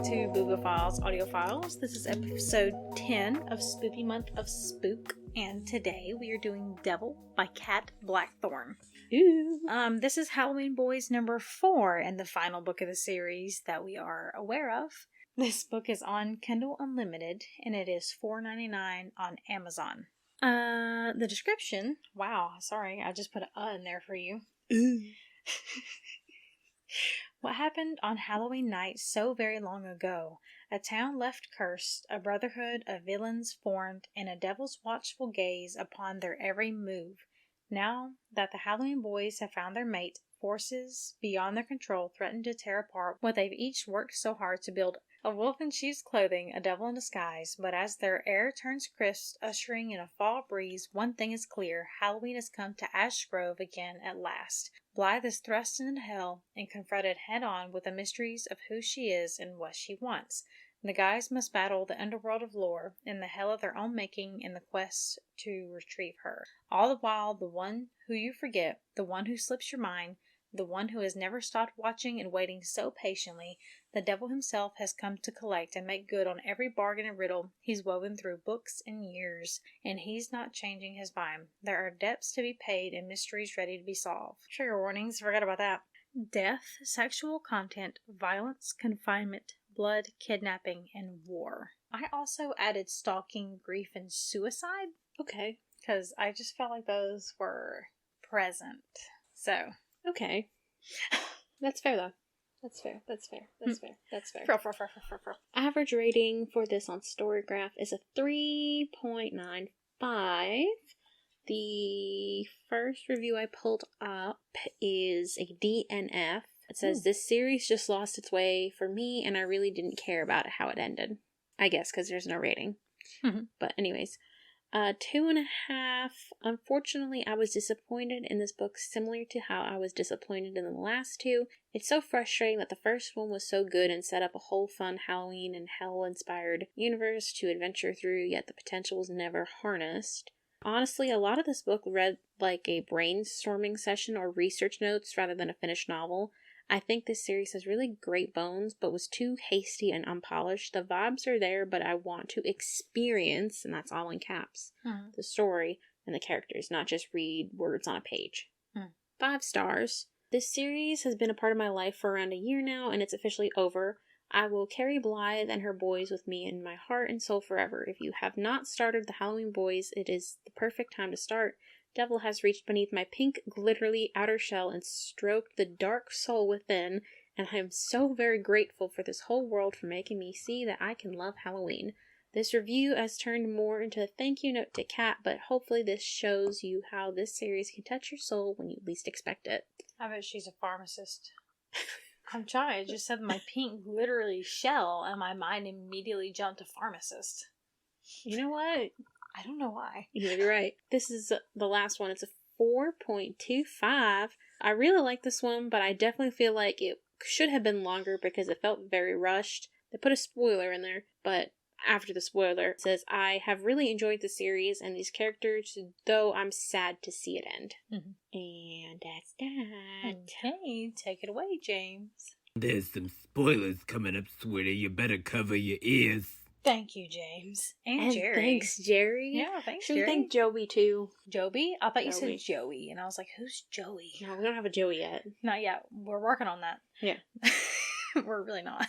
to Booga Files Audio Files. This is episode 10 of Spoopy Month of Spook, and today we are doing Devil by Kat Blackthorne. Ooh. This is Halloween Boys number 4 and the final book of the series that we are aware of. This book is on Kindle Unlimited, and it is $4.99 on Amazon. The description, wow, sorry, I just put an in there for you. Ooh. What happened on Halloween night so very long ago? A town left cursed, a brotherhood of villains formed, and a devil's watchful gaze upon their every move. Now that the Halloween Boys have found their mate, forces beyond their control threaten to tear apart what they've each worked so hard to build. A wolf in sheep's clothing, a devil in disguise, but as their air turns crisp, ushering in a fall breeze, one thing is clear: Halloween has come to Ash Grove again at last. Blythe is thrust into hell and confronted head-on with the mysteries of who she is and what she wants. The guys must battle the underworld of lore in the hell of their own making in the quest to retrieve her. All the while, the one who you forget, the one who slips your mind, the one who has never stopped watching and waiting so patiently, the devil himself has come to collect and make good on every bargain and riddle he's woven through books and years, and he's not changing his mind. There are debts to be paid and mysteries ready to be solved. Trigger warnings, forgot about that. Death, sexual content, violence, confinement, blood, kidnapping, and war. I also added stalking, grief, and suicide. Okay. Because I just felt like those were present. So. Okay. That's fair, though. That's fair. Average rating for this on Storygraph is a 3.95. The first review I pulled up is a DNF. It says, this series just lost its way for me, and I really didn't care about how it ended. I guess, because there's no rating. Mm-hmm. But anyways, 2.5. Unfortunately, I was disappointed in this book, similar to how I was disappointed in the last two. It's so frustrating that the first one was so good and set up a whole fun Halloween and hell-inspired universe to adventure through, yet the potential was never harnessed. Honestly, a lot of this book read like a brainstorming session or research notes rather than a finished novel. I think this series has really great bones, but was too hasty and unpolished. The vibes are there, but I want to experience, and that's all in caps, the story and the characters, not just read words on a page. 5 stars. This series has been a part of my life for around a year now, and it's officially over. I will carry Blythe and her boys with me in my heart and soul forever. If you have not started the Halloween Boys, it is the perfect time to start. Devil has reached beneath my pink, glittery outer shell and stroked the dark soul within, and I am so very grateful for this whole world for making me see that I can love Halloween. This review has turned more into a thank you note to Kat, but hopefully this shows you how this series can touch your soul when you least expect it. I bet she's a pharmacist. I'm trying. I just said my pink, glittery shell, and my mind immediately jumped to pharmacist. You know what? I don't know why. You may be right. This is the last one. It's a 4.25. I really like this one, but I definitely feel like it should have been longer because it felt very rushed. They put a spoiler in there, but after the spoiler, it says, I have really enjoyed the series and these characters, though I'm sad to see it end. And that's that. Okay, take it away, James. There's some spoilers coming up, sweetie. You better cover your ears. Thank you, James. And Jerry. Thanks, Jerry. Yeah, thanks, Should Jerry. we thank Joey, too? Joby? I thought you Joey. said Joey, and I was like, who's Joey? No, we don't have a Joey yet. Not yet. We're working on that. Yeah. We're really not.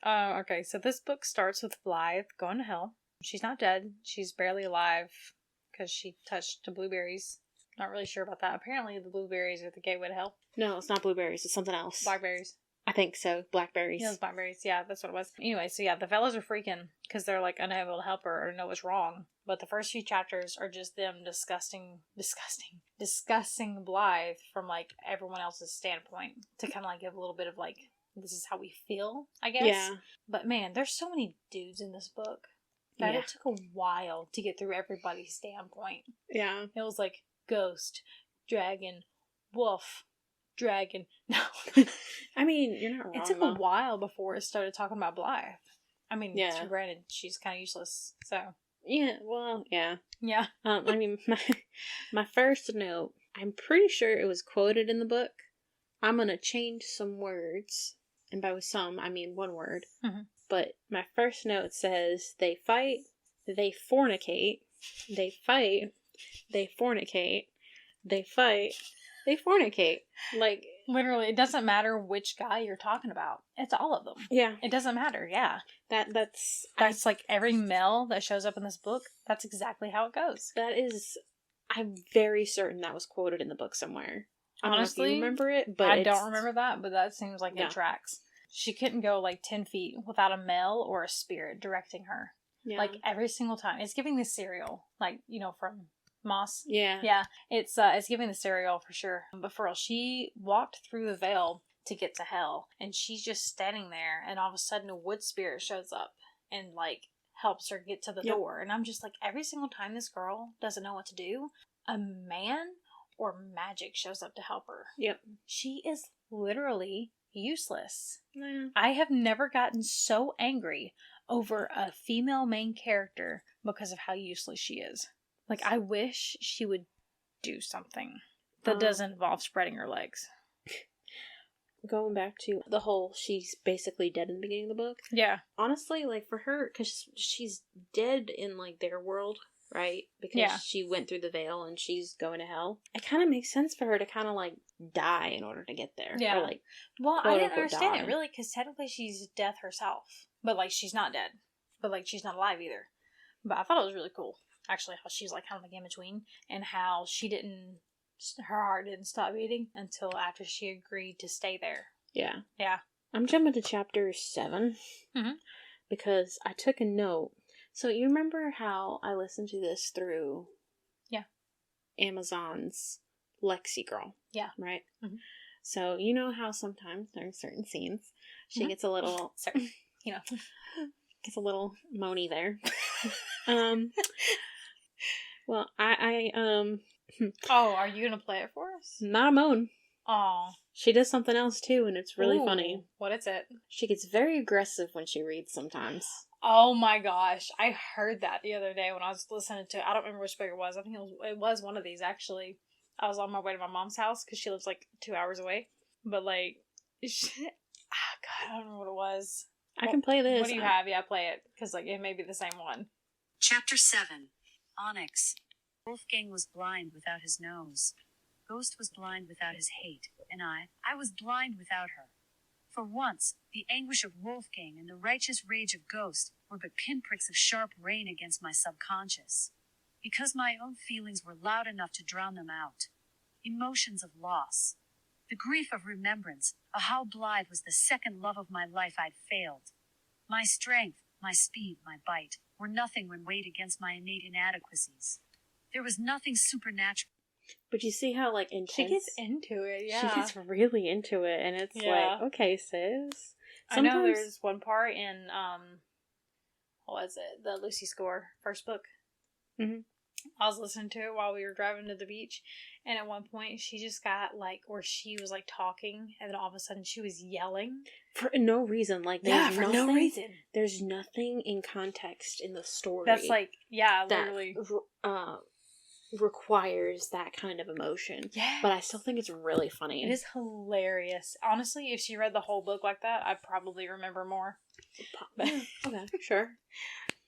Okay, so this book starts with Blythe going to hell. She's not dead. She's barely alive because she touched the blueberries. Not really sure about that. Apparently the blueberries are the gateway to hell. No, it's not blueberries. It's something else. Blackberries. I think so. Blackberries. Yeah, it was blackberries. Yeah, that's what it was. Anyway, so yeah, the fellas are freaking because they're like unable to help her or know what's wrong. But the first few chapters are just them discussing Blythe from like everyone else's standpoint to kind of like give a little bit of like, this is how we feel, I guess. Yeah. But man, there's so many dudes in this book that Yeah. it took a while to get through everybody's standpoint. Yeah. It was like ghost, dragon, wolf, dragon. No. I mean, you're not wrong. It took a while before it started talking about Blythe. I mean, Yeah. granted, she's kind of useless, so. Yeah, well, yeah. Yeah. I mean, my first note, I'm pretty sure it was quoted in the book. I'm gonna change some words and by with some, I mean one word. Mm-hmm. But my first note says, they fight, they fornicate, they fight, they fornicate, they fight, they fornicate. Like, literally, it doesn't matter which guy you're talking about. It's all of them. yeah. It doesn't matter, yeah. That's like every male that shows up in this book, that's exactly how it goes. That is, I'm very certain that was quoted in the book somewhere. I don't Honestly, know if you remember it, but I don't remember that, but that seems like Yeah. it tracks. She couldn't go like 10 feet without a male or a spirit directing her. Yeah. Like every single time. It's giving the cereal, like, you know, from Moss. Yeah. Yeah. It's giving the cereal for sure. But for real, she walked through the veil to get to hell, and she's just standing there, and all of a sudden a wood spirit shows up and like helps her get to the door. And I'm just like, every single time this girl doesn't know what to do, a man or magic shows up to help her. Yep. She is literally useless. Yeah. I have never gotten so angry over a female main character because of how useless she is. Like, I wish she would do something that doesn't involve spreading her legs. Going back to the whole, she's basically dead in the beginning of the book. Yeah. Honestly, like, for her, because she's dead in, like, their world, right? Because she went through the veil and she's going to hell. It kind of makes sense for her to kind of, like, die in order to get there. Yeah. Or, like, well, I didn't unquote understand die. it, really, because technically she's death herself. But, like, she's not dead. But, like, she's not alive either. But I thought it was really cool, actually, how she's, like, kind of, like, in between. And how her heart didn't stop beating until after she agreed to stay there. Yeah. Yeah. I'm jumping to chapter 7. Mm-hmm. Because I took a note. So you remember how I listened to this through Amazon's LexiGirl? Yeah. Right? Mm-hmm. So you know how sometimes during certain scenes she gets a little gets a little moany there. Well, I Oh, are you gonna play it for us? not a moan. Oh. She does something else too, and it's really funny. What is it? She gets very aggressive when she reads sometimes. Oh my gosh. I heard that the other day when I was listening to, I don't remember which book it was. I think it was one of these, actually. I was on my way to my mom's house because she lives like 2 hours away. But like, God, I don't remember what it was. I can play this. What do you have? Yeah, play it. Because like, it may be the same one. Chapter 7. Onyx. Wolfgang was blind without his nose. Ghost was blind without his hate, and I was blind without her. For once, the anguish of Wolfgang and the righteous rage of Ghost were but pinpricks of sharp rain against my subconscious, because my own feelings were loud enough to drown them out. Emotions of loss. The grief of remembrance of how blithe was the second love of my life I'd failed. My strength, my speed, my bite were nothing when weighed against my innate inadequacies. There was nothing supernatural. But you see how, like, intense... She gets into it, yeah. She gets really into it, and it's like, okay, sis. I know there's one part in, what was it? The Lucy Score first book. Mm-hmm. I was listening to it while we were driving to the beach, and at one point she just got, like, where she was, like, talking, and then all of a sudden she was yelling. For no reason. Like, for no reason. There's nothing in context in the story. That's like, literally. Requires that kind of emotion. Yeah. But I still think it's really funny. It is hilarious. Honestly, if she read the whole book like that, I'd probably remember more. Okay, sure.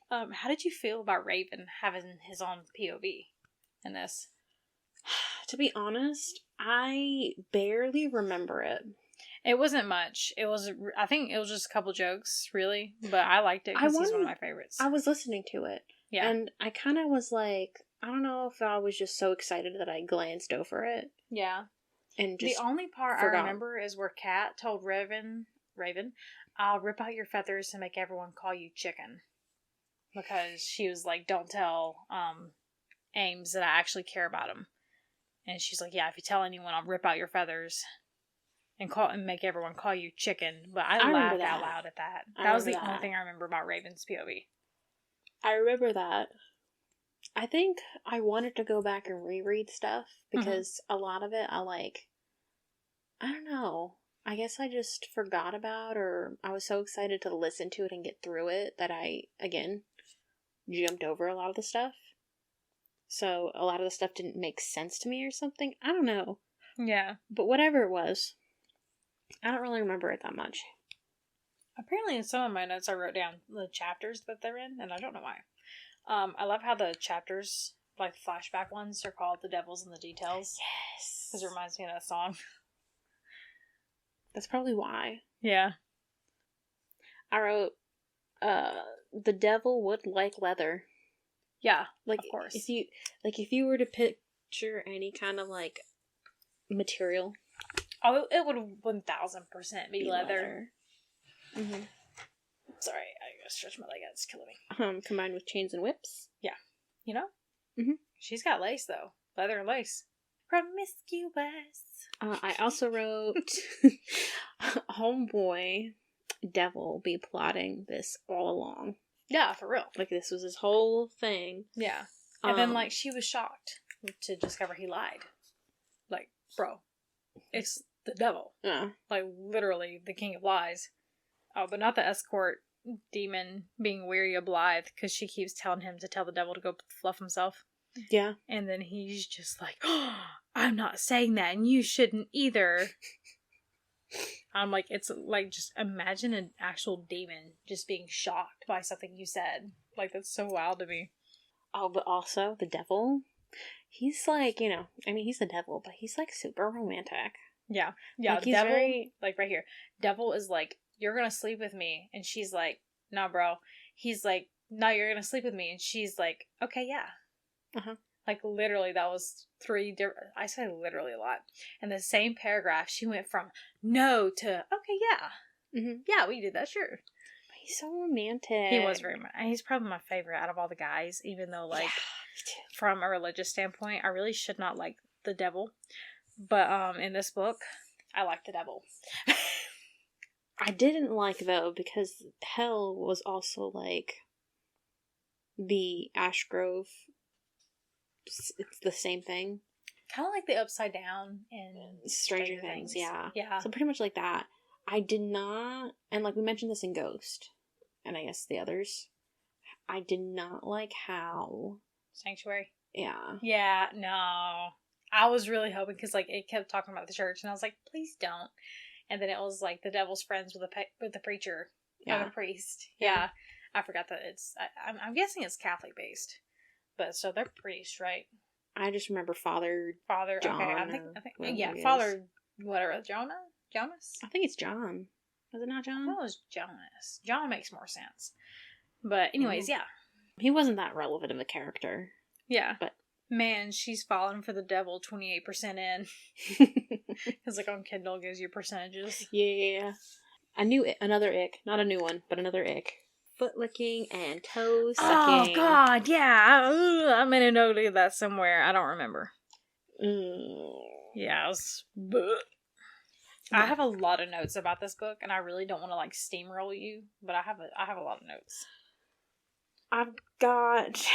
How did you feel about Raven having his own POV in this? To be honest, I barely remember it. It wasn't much. I think it was just a couple jokes, really. But I liked it because he's one of my favorites. I was listening to it. Yeah. And I kind of was like, I don't know if I was just so excited that I glanced over it. Yeah. And just the only part forgot. I remember is where Kat told Raven, I'll rip out your feathers and make everyone call you chicken. Because she was like, don't tell Ames that I actually care about him. And she's like, yeah, if you tell anyone, I'll rip out your feathers and make everyone call you chicken. But I laughed out loud at that. That was the only thing I remember about Raven's POV. I remember that. I think I wanted to go back and reread stuff because a lot of it I don't know. I guess I just forgot about, or I was so excited to listen to it and get through it that I, again, jumped over a lot of the stuff. So a lot of the stuff didn't make sense to me or something. I don't know. Yeah. But whatever it was, I don't really remember it that much. Apparently in some of my notes I wrote down the chapters that they're in, and I don't know why. I love how the chapters, like the flashback ones, are called The Devils in the Details. Yes. Because it reminds me of that song. That's probably why. Yeah. I wrote, the devil would like leather. Yeah, Like, of course. if you were to picture any kind of, like, material. Oh, it would 1000% be leather. Mm-hmm. Sorry, I gotta stretch my leg out. It's killing me. Combined with chains and whips. Yeah. You know? Mm-hmm. She's got lace, though. Leather and lace. Promiscuous. I also wrote, homeboy devil be plotting this all along. Yeah, for real. Like, this was his whole thing. Yeah. And then, like, she was shocked to discover he lied. Like, bro, it's the devil. Yeah. Like, literally, the king of lies. Oh, but not the escort demon being weary of Blythe, because she keeps telling him to tell the devil to go fluff himself. Yeah. And then he's just like, oh, I'm not saying that, and you shouldn't either. I'm like, it's like, just imagine an actual demon just being shocked by something you said. Like, that's so wild to me. Oh, but also, the devil, he's like, you know, I mean, he's the devil, but he's like super romantic. Yeah. Yeah, like, the devil, like right here, devil is like, you're gonna sleep with me. And she's like, nah, bro. He's like, no, you're gonna sleep with me. And she's like, okay, yeah. Uh-huh. Like, literally, that was 3 different... I say literally a lot. In the same paragraph, she went from no to, okay, yeah. Mm-hmm. Yeah, we did that, sure. He's so romantic. He was very much... He's probably my favorite out of all the guys, even though, like, from a religious standpoint, I really should not like the devil. But, in this book, I like the devil. I didn't like, though, because hell was also, like, the Ash Grove. It's the same thing. Kind of like the Upside Down in Stranger Things, yeah. Yeah. So pretty much like that. I did not, and like we mentioned this in Ghost, and I guess the others, I did not like how... Sanctuary? Yeah. Yeah, no. I was really hoping, because, like, it kept talking about the church, and I was like, please don't. And then it was, like, the devil's friends with the preacher. Yeah. Or the priest. Yeah. I forgot that it's... I'm guessing it's Catholic-based. But, so they're pretty straight. I just remember Father John. Okay, I think yeah, he Father, whatever, Jonas? I think it's John. Was it not John? That was Jonas. John makes more sense. But anyways, yeah. He wasn't that relevant of a character. Yeah. But man, she's falling for the devil 28% in. Because, like, on Kindle gives you percentages. Yeah. Another ick. Not a new one, but another ick. Foot licking and toe sucking. Oh, God, yeah. I made a note of that somewhere. I don't remember. Yeah, it was... I have a lot of notes about this book, and I really don't want to, like, steamroll you, but I have a lot of notes. I've got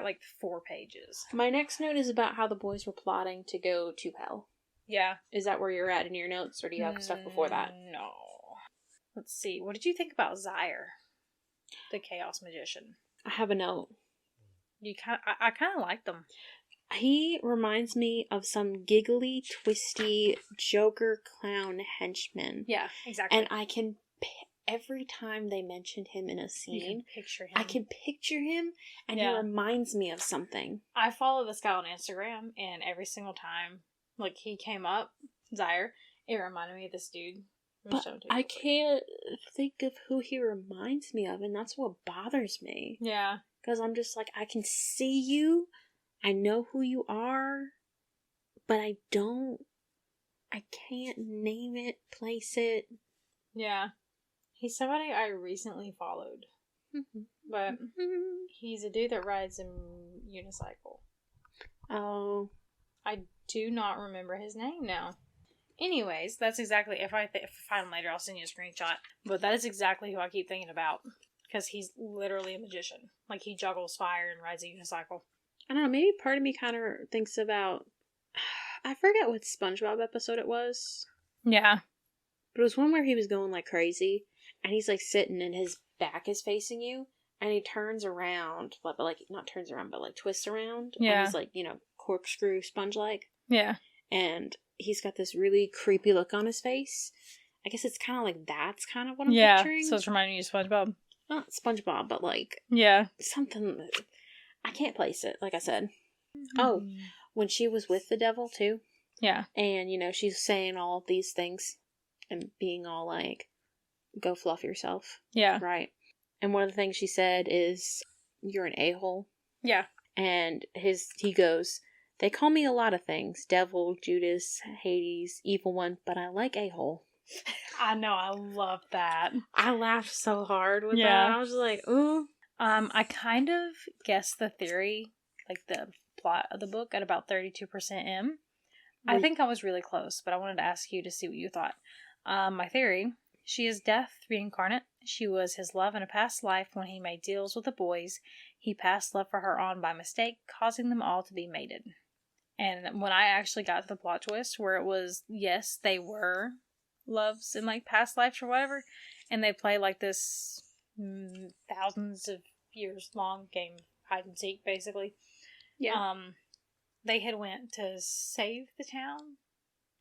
like 4 pages. My next note is about how the boys were plotting to go to hell. Yeah. Is that where you're at in your notes, or do you have stuff before that? No. Let's see. What did you think about Zyre, the Chaos Magician? I have a note. I kind of liked him. He reminds me of some giggly, twisty Joker clown henchman. Yeah, exactly. And I can, every time they mentioned him in a scene, you can picture him. I can picture him, and he reminds me of something. I follow this guy on Instagram, and every single time, like, he came up, Zyre, it reminded me of this dude. But I can't think of who he reminds me of, and that's what bothers me. Yeah. Because I'm just like, I can see you, I know who you are, but I can't name it, place it. Yeah. He's somebody I recently followed. But he's a dude that rides a unicycle. Oh. I do not remember his name now. Anyways, that's exactly, if I find him later, I'll send you a screenshot. But that is exactly who I keep thinking about. Because he's literally a magician. Like, he juggles fire and rides a unicycle. I don't know, maybe part of me kind of thinks about... I forget what SpongeBob episode it was. Yeah. But it was one where he was going, like, crazy. And he's, like, sitting and his back is facing you. And he turns around. But like, not turns around, but, like, twists around. Yeah. And he's, like, you know, corkscrew sponge-like. Yeah. And he's got this really creepy look on his face. I guess it's kind of like that's kind of what I'm Yeah, picturing. so it's reminding you of SpongeBob. Not SpongeBob, but like Yeah. something. I can't place it, like I said. Oh, when she was with the devil, too. Yeah. And, she's saying all of these things and being all like, go fluff yourself. Yeah. Right. And one of the things she said is, you're an a-hole. Yeah. And he goes, they call me a lot of things. Devil, Judas, Hades, evil one, but I like a-hole. I know, I love that. I laughed so hard with that. I was just like, ooh. I kind of guessed the theory, like the plot of the book, at about 32% in. I think I was really close, but I wanted to ask you to see what you thought. My theory, she is death reincarnate. She was his love in a past life when he made deals with the boys. He passed love for her on by mistake, causing them all to be mated. And when I actually got to the plot twist where it was, yes, they were loves in like past lives or whatever, and they play like this thousands of years long game, hide and seek, basically. Yeah. They had went to save the town,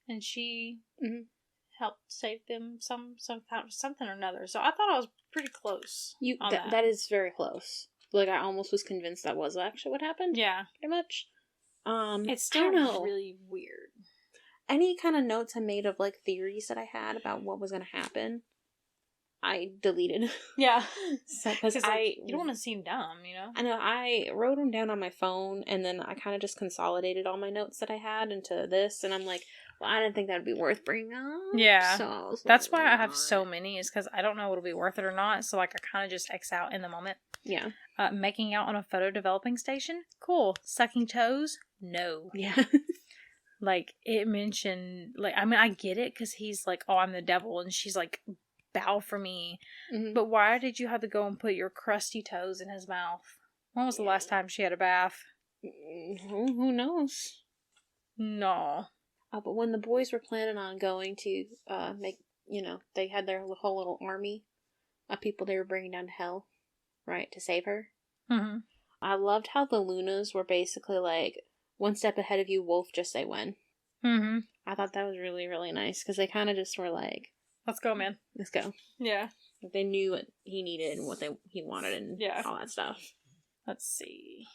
and she helped save them something or another. So I thought I was pretty close. That is very close. Like, I almost was convinced that was actually what happened. Yeah, pretty much. It's still really weird. Any kind of notes I made of like theories that I had about what was going to happen, I deleted. Yeah, because you don't want to seem dumb, I know, I wrote them down on my phone, and then I kind of just consolidated all my notes that I had into this, and I'm like, well, I didn't think that'd be worth bringing up. Yeah, so that's why I have so many, is because I don't know what'll be worth it or not, so like I kind of just X out in the moment. Yeah. Making out on a photo developing station? Cool. Sucking toes? No. Yeah. Like, it mentioned, like, I mean, I get it, because he's like, oh, I'm the devil, and she's like, bow for me. Mm-hmm. But why did you have to go and put your crusty toes in his mouth? When was the last time she had a bath? Who knows? No. But when the boys were planning on going to make, they had their whole little army of people they were bringing down to hell, right, to save her. Mm-hmm. I loved how the Lunas were basically like, one step ahead of you, wolf, just say when. Mm-hmm. I thought that was really, really nice, because they kind of just were like, let's go, man. Let's go. Yeah. They knew what he needed and what he wanted and all that stuff. Let's see.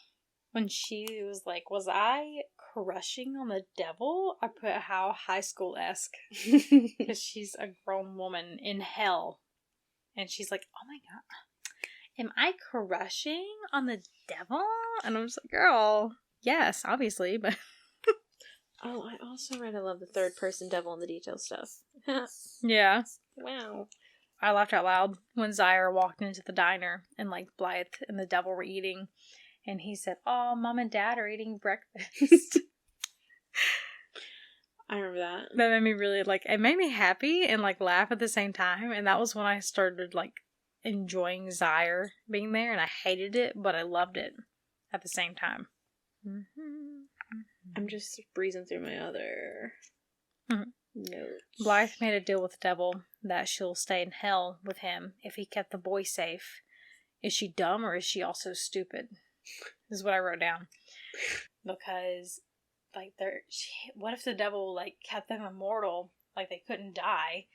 When she was like, was I crushing on the devil? I put how high school-esque. Because she's a grown woman in hell. And she's like, oh my god, am I crushing on the devil? And I'm just like, girl, yes, obviously, but... Oh, I also really love the third-person devil in the detail stuff. Yeah. Wow. I laughed out loud when Zyre walked into the diner and like Blythe and the devil were eating, and he said, oh, Mom and Dad are eating breakfast. I remember that. That made me really, like, it made me happy and like laugh at the same time, and that was when I started like enjoying Zyre being there, and I hated it, but I loved it at the same time. I'm just breezing through my other notes. Blythe made a deal with the devil that she'll stay in hell with him if he kept the boy safe. Is she dumb or is she also stupid? This is what I wrote down. Because, like, what if the devil, like, kept them immortal, like they couldn't die,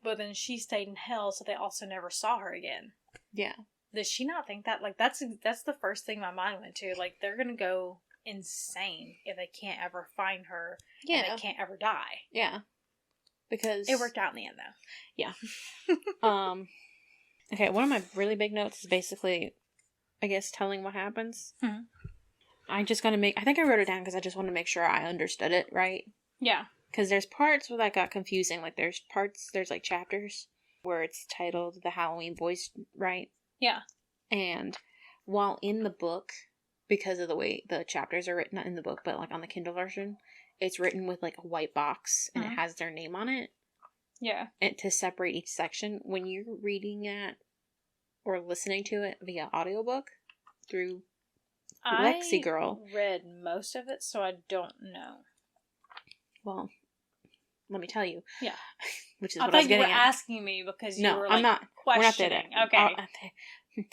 but then she stayed in hell, so they also never saw her again? Yeah. Does she not think that? Like, that's the first thing my mind went to. Like, they're gonna go insane if they can't ever find her and they can't ever die. Yeah. Because it worked out in the end, though. Yeah. Okay, one of my really big notes is basically, I guess, telling what happens. Mm-hmm. I just gotta I think I wrote it down because I just want to make sure I understood it right. Yeah. Because there's parts where that got confusing. Like, there's like chapters where it's titled The Halloween Boys, right? Yeah. And while in the book, because of the way the chapters are written, not in the book, but like on the Kindle version, it's written with like a white box and it has their name on it. Yeah. And to separate each section, when you're reading it or listening to it via audiobook through Lexi Girl. I read most of it, so I don't know. Well, let me tell you. Yeah. Which is what I was getting at. You were asking me because you were like, I'm not, questioning.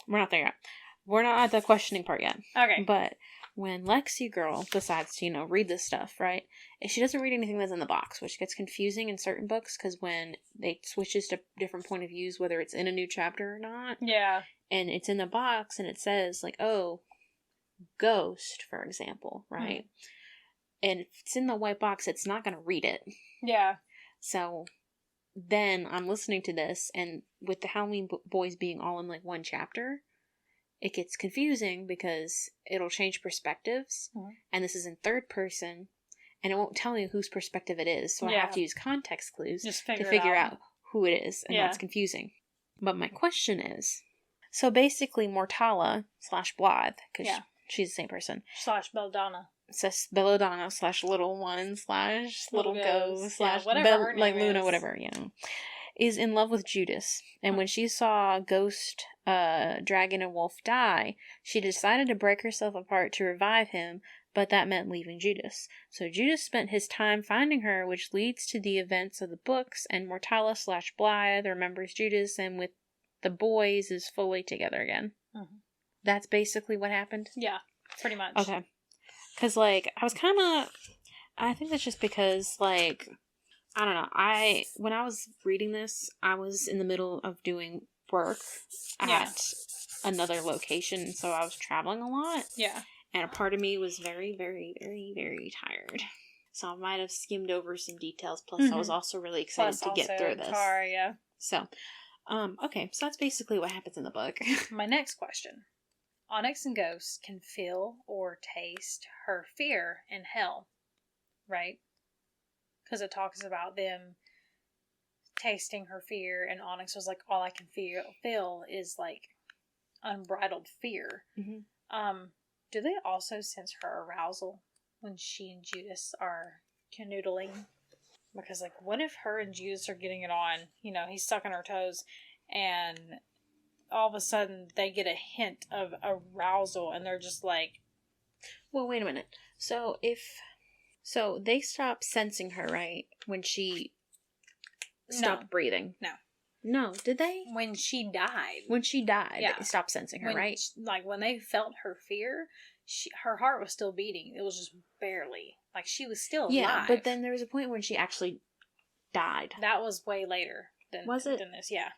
We're not there yet. Okay. We're not at the questioning part yet. Okay. But when Lexi girl decides to, read this stuff, right? And she doesn't read anything that's in the box, which gets confusing in certain books because when they switches to different point of views, whether it's in a new chapter or not. Yeah. And it's in the box and it says, like, oh, ghost, for example, right? And if it's in the white box, it's not going to read it. Yeah. So then I'm listening to this, and with the Halloween boys being all in, like, one chapter, it gets confusing because it'll change perspectives, and this is in third person, and it won't tell me whose perspective it is, so I have to use context clues to figure out who it is, and that's confusing. But my question is, so basically Mortala / Blythe, because she's the same person. / Belladonna. Says Belladonna / Little One / Little Go / whatever her name like Luna, is. whatever, is in love with Judas. And when she saw Ghost, Dragon, and Wolf die, she decided to break herself apart to revive him, but that meant leaving Judas. So Judas spent his time finding her, which leads to the events of the books, and Mortala / Blythe remembers Judas, and with the boys is fully together again. That's basically what happened? Yeah, pretty much. Okay. Because, like, I think that's just because, like, I don't know, when I was reading this, I was in the middle of doing work at another location, so I was traveling a lot. Yeah. And a part of me was very, very, very, very tired. So I might have skimmed over some details, plus I was also really excited to get through this. Car, yeah. So, okay, so that's basically what happens in the book. My next question. Onyx and Ghost can feel or taste her fear in hell, right? Because it talks about them tasting her fear, and Onyx was like, all I can feel is, like, unbridled fear. Do they also sense her arousal when she and Judas are canoodling? Because, like, what if her and Judas are getting it on? He's sucking her toes, and all of a sudden they get a hint of arousal, and they're just like... Well, wait a minute. So they stopped sensing her, right? When she stopped breathing. No, did they? When she died. They stopped sensing her, right? When they felt her fear, her heart was still beating. It was just barely. Like, she was still alive. Yeah, but then there was a point when she actually died. That was way later than this. Yeah.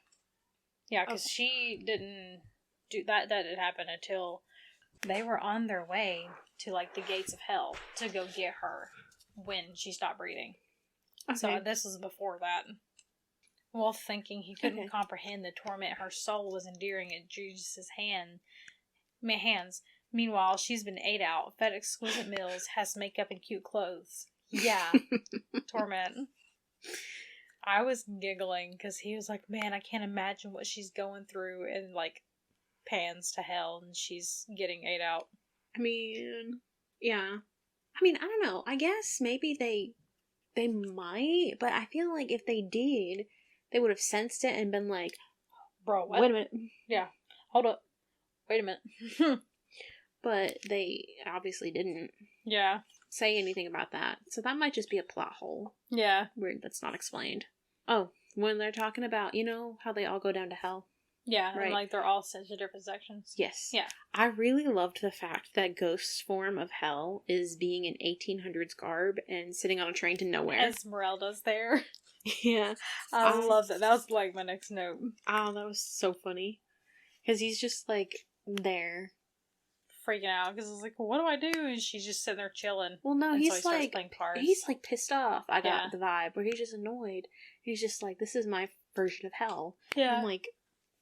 Yeah, because she didn't do that. That didn't happen until they were on their way to, like, the gates of hell to go get her when she stopped breathing. Okay. So this was before that. Wolf, thinking he couldn't comprehend the torment her soul was enduring at Judas' hands. Meanwhile, she's been ate out, fed exquisite meals, has makeup and cute clothes. Yeah. Torment. I was giggling because he was like, man, I can't imagine what she's going through, and, like, pans to hell and she's getting ate out. I mean, yeah. I mean, I don't know. I guess maybe they might, but I feel like if they did, they would have sensed it and been like, bro, what? Wait a minute. Yeah. Hold up. Wait a minute. But they obviously didn't say anything about that. So that might just be a plot hole. Yeah. Weird, that's not explained. Oh, when they're talking about, how they all go down to hell? Yeah, right. And, like, they're all sent to different sections. Yes. Yeah. I really loved the fact that Ghost's form of hell is being in 1800s garb and sitting on a train to nowhere. Esmeralda's there. Yeah. I love that. That was, like, my next note. Oh, that was so funny. Because he's just, like, there. Freaking out. Because I was like, well, what do I do? And she's just sitting there chilling. Well, no, he's like pissed off. I got the vibe. Where he's just annoyed. He's just like, this is my version of hell. Yeah. I'm like...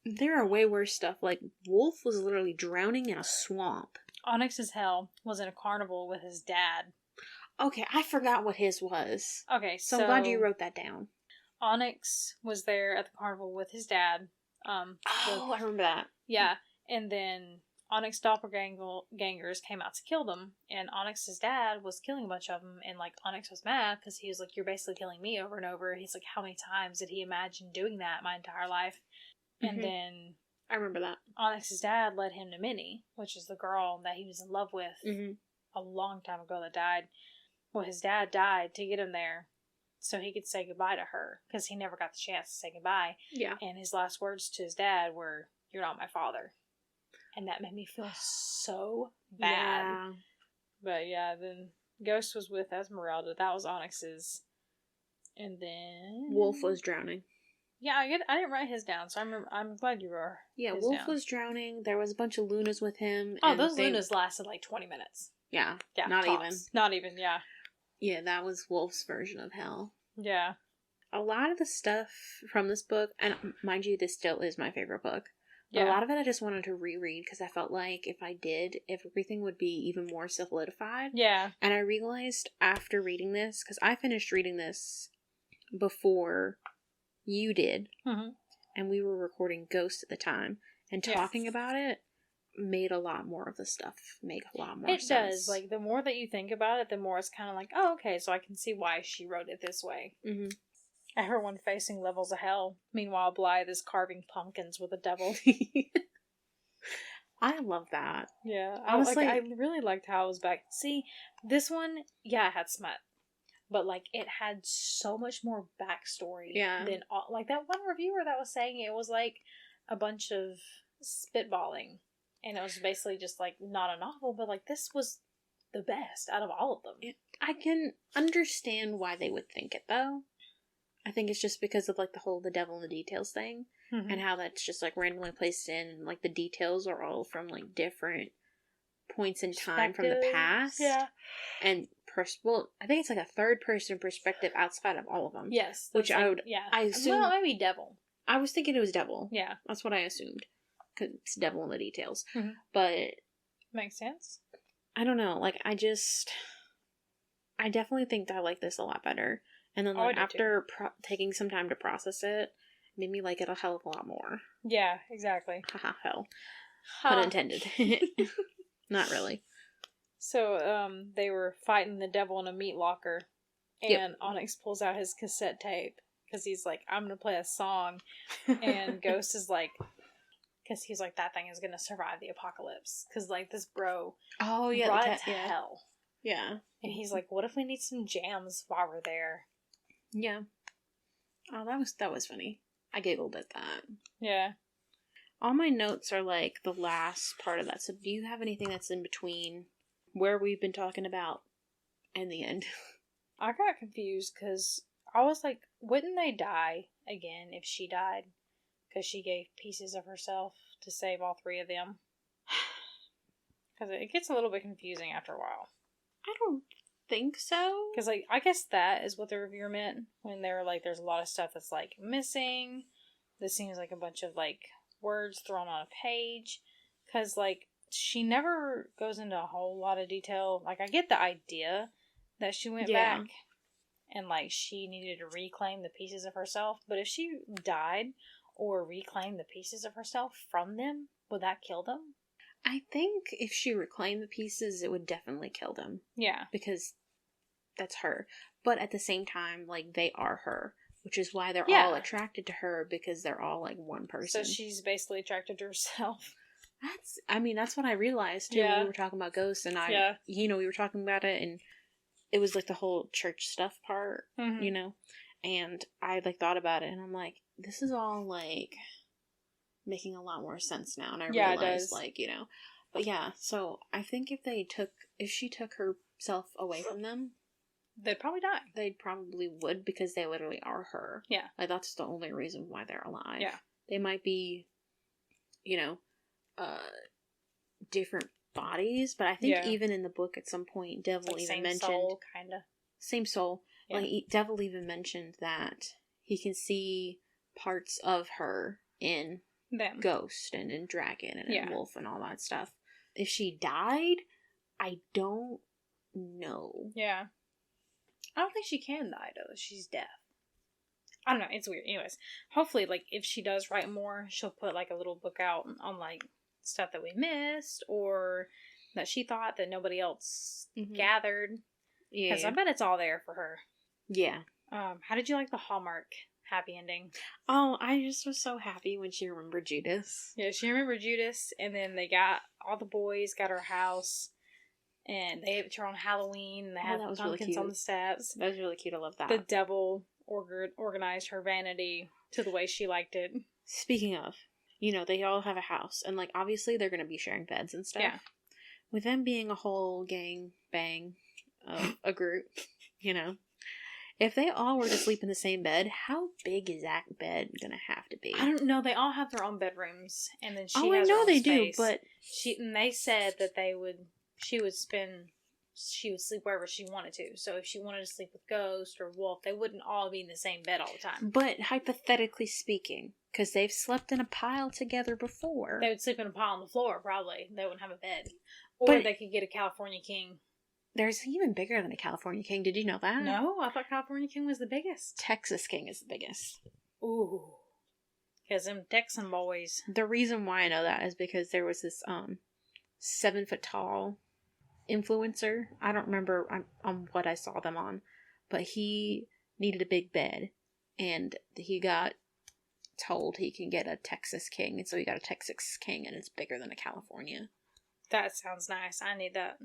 There are way worse stuff. Like, Wolf was literally drowning in a swamp. Onyx's hell was in a carnival with his dad. Okay, I forgot what his was. Okay, so I'm glad you wrote that down. Onyx was there at the carnival with his dad. I remember that. Yeah, and then Onyx doppelgangers came out to kill them, and Onyx's dad was killing a bunch of them, and, like, Onyx was mad because he was like, you're basically killing me over and over. He's like, how many times did he imagine doing that my entire life? And then... I remember that. Onyx's dad led him to Minnie, which is the girl that he was in love with a long time ago that died. Well, his dad died to get him there so he could say goodbye to her, because he never got the chance to say goodbye. Yeah. And his last words to his dad were, you're not my father. And that made me feel so bad. But yeah, then Ghost was with Esmeralda. That was Onyx's. And then Wolf was drowning. Yeah, I didn't write his down, so I'm glad you were. Yeah, his Wolf down. was drowning. There was a bunch of Lunas with him. Oh, those Lunas lasted like 20 minutes. Yeah, Yeah, not tops. even. Not even, yeah. Yeah, that was Wolf's version of hell. Yeah. A lot of the stuff from this book, and mind you, this still is my favorite book. But Yeah. a lot of it I just wanted to reread because I felt like if I did, if everything would be even more solidified. Yeah. And I realized after reading this, because I finished reading this before you did, and we were recording Ghost at the time, and talking about it made a lot more of the stuff make a lot more sense. It does. Like, the more that you think about it, the more it's kind of like, oh, okay, so I can see why she wrote it this way. Mm-hmm. Everyone facing levels of hell. Meanwhile, Blythe is carving pumpkins with a devil. I love that. Yeah. Honestly, I really liked how it was back. See, this one, yeah, it had smut. But, like, it had so much more backstory than all. Like, that one reviewer that was saying it was, like, a bunch of spitballing. And it was basically just, like, not a novel, but, like, this was the best out of all of them. I can understand why they would think it, though. I think it's just because of, like, the devil in the details thing. Mm-hmm. And how that's just, like, randomly placed in. And, like, the details are all from, like, different points in time from the past. Yeah. And, I think it's, like, a third-person perspective outside of all of them. Yes. Which I assume... Well, maybe devil. I was thinking it was devil. Yeah. That's what I assumed. Because it's devil in the details. Mm-hmm. But... Makes sense. I don't know. Like, I definitely think I like this a lot better. And then, like, after taking some time to process it made me like it a hell of a lot more. Yeah, exactly. Haha, hell. Pun intended. Not really. So, they were fighting the devil in a meat locker, and Onyx pulls out his cassette tape, because he's like, I'm gonna play a song, and Ghost is like, because he's like, that thing is gonna survive the apocalypse, because, like, this bro brought it to hell. Yeah. And he's like, what if we need some jams while we're there? Yeah. Oh, that was funny. I giggled at that. Yeah. All my notes are, like, the last part of that. So do you have anything that's in between where we've been talking about and the end? I got confused, because I was like, wouldn't they die again if she died? Because she gave pieces of herself to save all three of them. Because it gets a little bit confusing after a while. I don't think so. Because, like, I guess that is what the reviewer meant when they were like, there's a lot of stuff that's, like, missing. This seems like a bunch of, like, words thrown on a page. Because, like, she never goes into a whole lot of detail. Like, I get the idea that she went back and, like, she needed to reclaim the pieces of herself. But if she died or reclaimed the pieces of herself from them, would that kill them? I think if she reclaimed the pieces, it would definitely kill them. Yeah. Because that's her. But at the same time, like, they are her. Which is why they're all attracted to her, because they're all, like, one person. So she's basically attracted to herself. That's what I realized, too, when we were talking about ghosts. And we were talking about it, and it was, like, the whole church stuff part, you know? And I, like, thought about it, and I'm like, this is all, like, making a lot more sense now. And I realized, like, you know. But yeah, so I think if she took herself away from them, they'd probably die. They probably would, because they literally are her. Yeah. Like, that's the only reason why they're alive. Yeah. They might be, you know, different bodies, but I think even in the book at some point, Devil like even mentioned... soul, kind of. Same soul. Yeah. Like, Devil even mentioned that he can see parts of her in them. Ghost and in Dragon and in Wolf and all that stuff. If she died, I don't know. Yeah. I don't think she can die, though. She's deaf. I don't know. It's weird. Anyways, hopefully, like, if she does write more, she'll put, like, a little book out on, like, stuff that we missed or that she thought that nobody else gathered. Yeah. Because I bet it's all there for her. Yeah. How did you like the Hallmark happy ending? Oh, I just was so happy when she remembered Judas. Yeah, she remembered Judas, and then all the boys got her house. And they have her on Halloween, and they have pumpkins really on the steps. That was really cute. I love that. The devil organized her vanity to the way she liked it. Speaking of, you know, they all have a house. And, like, obviously they're going to be sharing beds and stuff. Yeah. with them being a whole gang bang of a group, you know, if they all were to sleep in the same bed, how big is that bed gonna have to be? I don't know. They all have their own bedrooms, and then she I has know her own they space. do, but and they said that she would sleep wherever she wanted to. So if she wanted to sleep with Ghost or Wolf, they wouldn't all be in the same bed all the time. But hypothetically speaking, because they've slept in a pile together before, They would sleep in a pile on the floor, probably. They wouldn't have a bed. Or But- they could get a California King. there's even bigger than a California King. Did you know that? No, I thought California King was the biggest. Texas King is the biggest. Ooh. Because them Texan boys. The reason why I know that is because there was this 7 foot tall influencer. I don't remember on what I saw them on, but he needed a big bed, and he got told he can get a Texas King, and so he got a Texas King, and it's bigger than a California. That sounds nice. I need that.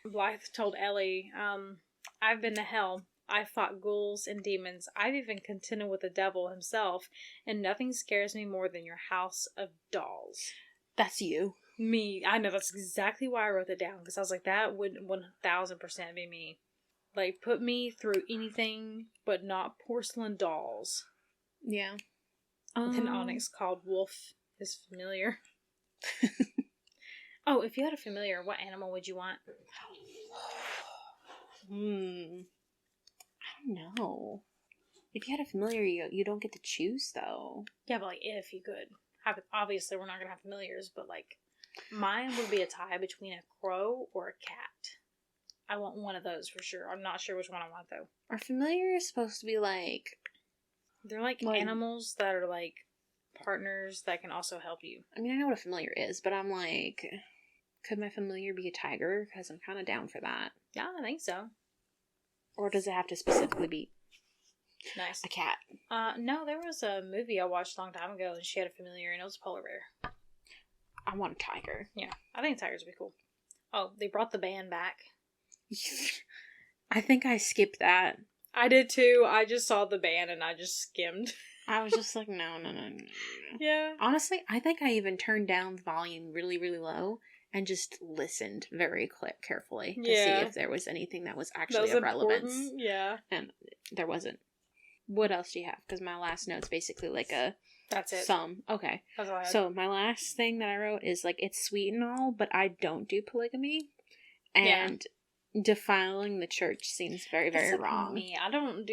Blythe told Ellie, I've been to hell. I've fought ghouls and demons. I've even contended with the devil himself, and nothing scares me more than your house of dolls. That's you. Me. I know, that's exactly why I wrote that down, because I was like, that would 1000% be me. Like, put me through anything, but not porcelain dolls. Yeah. Then Onyx called Wolf his familiar. Oh, if you had a familiar, what animal would you want? I don't know. If you had a familiar, you don't get to choose, though. Yeah, but like, if you could. Obviously, we're not going to have familiars, but like, mine would be a tie between a crow or a cat. I want one of those for sure. I'm not sure which one I want, though. Our familiar is supposed to be like... They're like animals that are like partners that can also help you. I mean, I know what a familiar is, but I'm like... Could my familiar be a tiger? Because I'm kind of down for that. Yeah, I think so. Or does it have to specifically be Nice. a cat? No, there was a movie I watched a long time ago, and she had a familiar, and it was a polar bear. I want a tiger. Yeah, I think tigers would be cool. Oh, they brought the band back. I think I skipped that. I did too. I just saw the band, and I just skimmed. I was just like, no. Yeah. Honestly, I think I even turned down the volume really, really low and just listened very carefully to see if there was anything that was actually of relevance. Yeah. And there wasn't. What else do you have? Because my last note's basically like a... That's it. Some. Okay. That's all I had. So my last thing that I wrote is like, it's sweet and all, but I don't do polygamy. And defiling the church seems very, very That's like wrong. Me, I don't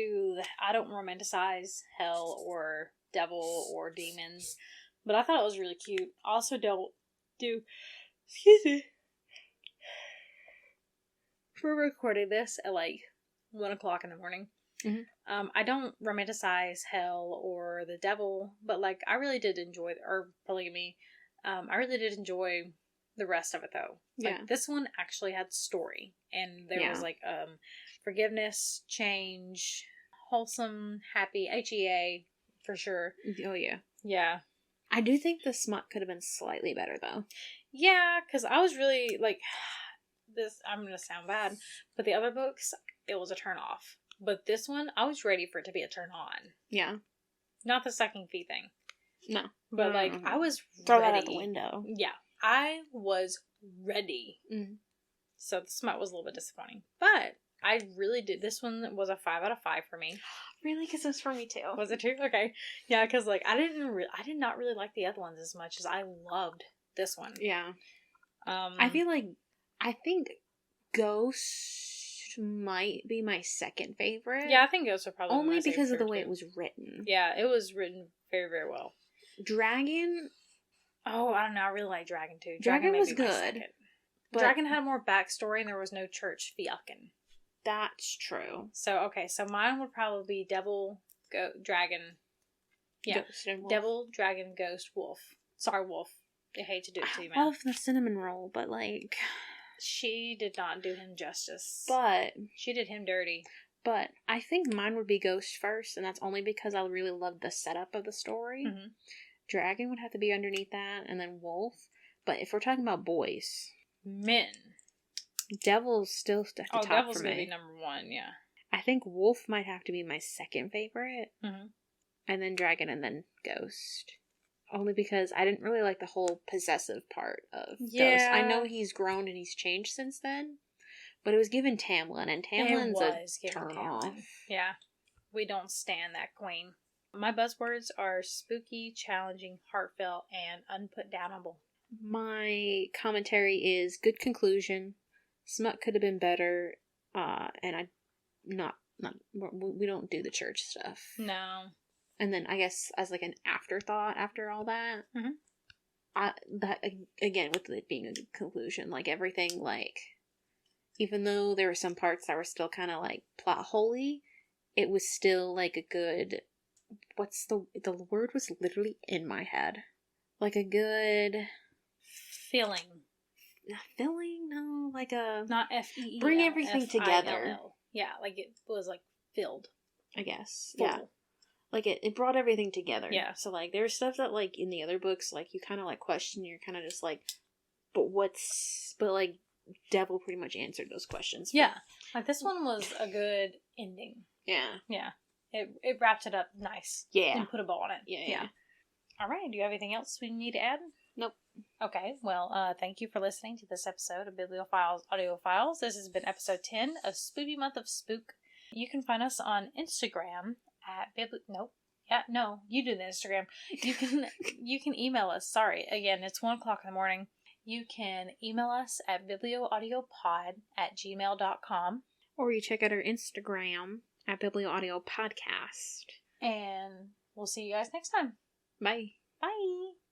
romanticize hell or devil or demons, but I thought it was really cute. I also don't do, excuse me, we're recording this at like 1 o'clock in the morning. Mm-hmm. I don't romanticize hell or the devil, but like I really did enjoy or polygamy. I really did enjoy the rest of it though. Like, Yeah. this one actually had story, and there was like forgiveness, change, wholesome, happy, HEA for sure. Oh yeah. Yeah. I do think the smut could have been slightly better though. Yeah, because I was really like this. I'm gonna sound bad, but the other books it was a turn off. But this one, I was ready for it to be a turn on. Yeah. Not the sucking feet thing. No. But like I was Throw ready. that out the window. Yeah, I was ready. Mm. So the smut was a little bit disappointing, but I really did. This one was a 5 out of 5 for me. Really? Because it was for me too. Was it too? Okay, yeah, because like I did not really like the other ones as much as I loved this one. Yeah. I think Ghost might be my second favorite. Yeah, I think Ghosts are probably only my because of the favorite way too. it was written. Yeah, it was written very, very well. Dragon. Oh, I don't know. I really like Dragon too. Dragon may was be my good, second. but Dragon had more backstory, and there was no church fiakin'. that's true. So okay, so mine would probably be Devil, Dragon. Yeah, Ghost and Wolf. Devil, Dragon, Ghost, Wolf. Sorry, Wolf. I hate to do it to you, I man. love the cinnamon roll, but like, She did not do him justice. but She did him dirty. I think mine would be Ghost first, and that's only because I really loved the setup of the story. Mm-hmm. Dragon would have to be underneath that, and then Wolf. But if we're talking about boys, Men. Devil's still at the top Devil's for gonna me. be number 1, yeah. I think Wolf might have to be my second favorite, Mm-hmm. and then Dragon, and then Ghost. Only because I didn't really like the whole possessive part of Ghost. Yeah. I know he's grown and he's changed since then, but it was given Tamlin, and Tamlin's a turn off. Yeah. We don't stand that queen. My buzzwords are spooky, challenging, heartfelt, and unputdownable. My commentary is good conclusion. Smut could have been better, and we don't do the church stuff. No. And then I guess as like an afterthought after all that, that again with it being a good conclusion, like everything, like even though there were some parts that were still kind of like plot holy, it was still like a good. What's the word was literally in my head, like a good feeling. No, like a not FEE. Bring everything together. Yeah, like it was like filled. I guess. Full. Yeah. Like, it brought everything together. Yeah. So, like, there's stuff that, like, in the other books, like, you kind of, like, question, you're kind of just like, but, like, Devil pretty much answered those questions. Yeah. Like, this one was a good ending. Yeah. Yeah. It wrapped it up nice. Yeah. And put a bow on it. Yeah. All right. Do you have anything else we need to add? Nope. Okay. Well, thank you for listening to this episode of Bibliophiles Audiophiles. This has been episode 10 of Spoopy Month of Spook. You can find us on Instagram at you do the Instagram. You can email us. Sorry, again, it's 1:00 in the morning. You can email us at biblioaudiopod@gmail.com. Or you check out our Instagram at biblioaudiopodcast. And we'll see you guys next time. Bye. Bye.